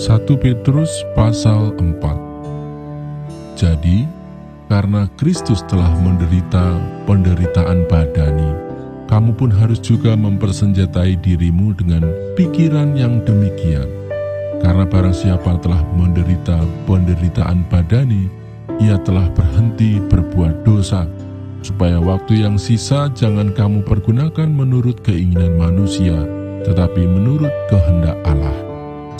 1 Petrus pasal 4. Jadi, karena Kristus telah menderita penderitaan badani, kamu pun harus juga mempersenjatai dirimu dengan pikiran yang demikian. Karena barang siapa telah menderita penderitaan badani, ia telah berhenti berbuat dosa, supaya waktu yang sisa jangan kamu pergunakan menurut keinginan manusia, tetapi menurut kehendak Allah.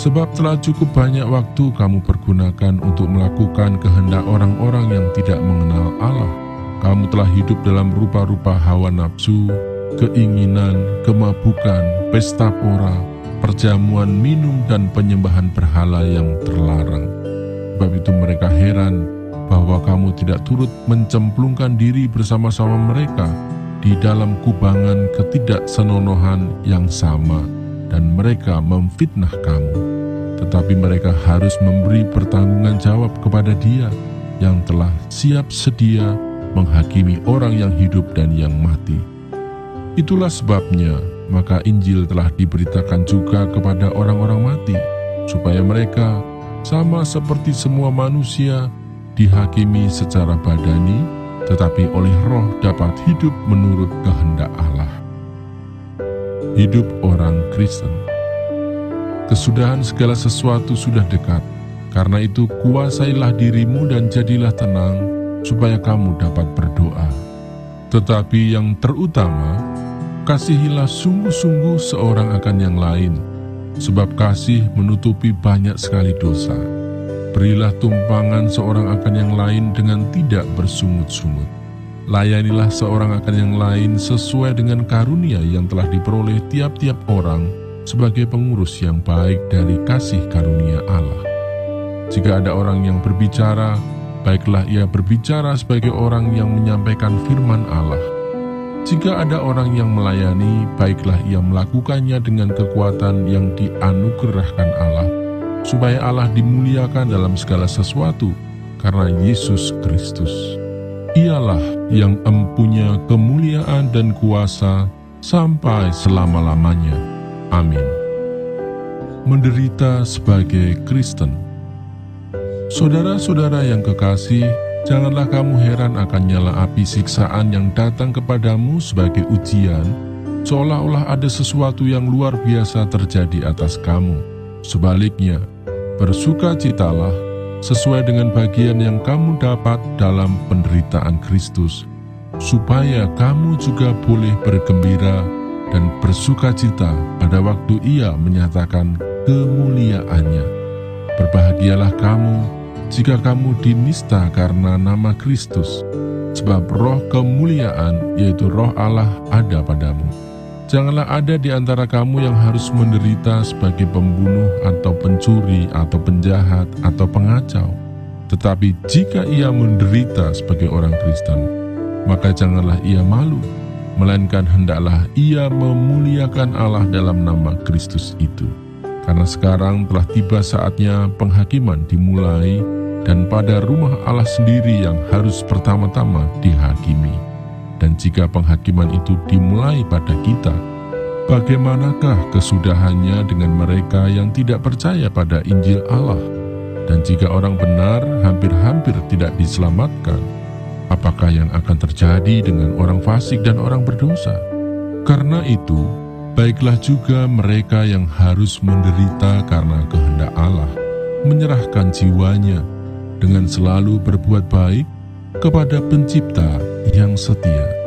Sebab telah cukup banyak waktu kamu pergunakan untuk melakukan kehendak orang-orang yang tidak mengenal Allah. Kamu telah hidup dalam rupa-rupa hawa nafsu, keinginan, kemabukan, pesta pora, perjamuan minum, dan penyembahan berhala yang terlarang. Sebab itu mereka heran bahwa kamu tidak turut mencemplungkan diri bersama-sama mereka di dalam kubangan ketidaksenonohan yang sama, dan mereka memfitnah kamu. Tetapi mereka harus memberi pertanggungan jawab kepada Dia yang telah siap sedia menghakimi orang yang hidup dan yang mati. Itulah sebabnya maka Injil telah diberitakan juga kepada orang-orang mati, supaya mereka sama seperti semua manusia dihakimi secara badani, tetapi oleh Roh dapat hidup menurut kehendak Allah. Hidup orang Kristen. Kesudahan segala sesuatu sudah dekat. Karena itu kuasailah dirimu dan jadilah tenang, supaya kamu dapat berdoa. Tetapi yang terutama, kasihilah sungguh-sungguh seorang akan yang lain, sebab kasih menutupi banyak sekali dosa. Berilah tumpangan seorang akan yang lain dengan tidak bersungut-sungut. Layanilah seorang akan yang lain sesuai dengan karunia yang telah diperoleh tiap-tiap orang sebagai pengurus yang baik dari kasih karunia Allah. Jika ada orang yang berbicara, baiklah ia berbicara sebagai orang yang menyampaikan firman Allah. Jika ada orang yang melayani, baiklah ia melakukannya dengan kekuatan yang dianugerahkan Allah, supaya Allah dimuliakan dalam segala sesuatu karena Yesus Kristus. Ialah yang empunya kemuliaan dan kuasa sampai selama-lamanya. Amin. Menderita sebagai Kristen. Saudara-saudara yang kekasih, janganlah kamu heran akan nyala api siksaan yang datang kepadamu sebagai ujian, seolah-olah ada sesuatu yang luar biasa terjadi atas kamu. Sebaliknya, bersukacitalah sesuai dengan bagian yang kamu dapat dalam penderitaan Kristus, supaya kamu juga boleh bergembira dan bersukacita pada waktu Ia menyatakan kemuliaannya. Berbahagialah kamu jika kamu dinista karena nama Kristus, sebab roh kemuliaan, yaitu roh Allah, ada padamu. Janganlah ada di antara kamu yang harus menderita sebagai pembunuh atau pencuri atau penjahat atau pengacau. Tetapi jika ia menderita sebagai orang Kristen, maka janganlah ia malu, melainkan hendaklah ia memuliakan Allah dalam nama Kristus itu. Karena sekarang telah tiba saatnya penghakiman dimulai, dan pada rumah Allah sendiri yang harus pertama-tama dihakimi. Dan jika penghakiman itu dimulai pada kita, bagaimanakah kesudahannya dengan mereka yang tidak percaya pada Injil Allah? Dan jika orang benar hampir-hampir tidak diselamatkan, apakah yang akan terjadi dengan orang fasik dan orang berdosa? Karena itu, baiklah juga mereka yang harus menderita karena kehendak Allah, menyerahkan jiwanya dengan selalu berbuat baik kepada Pencipta yang setia.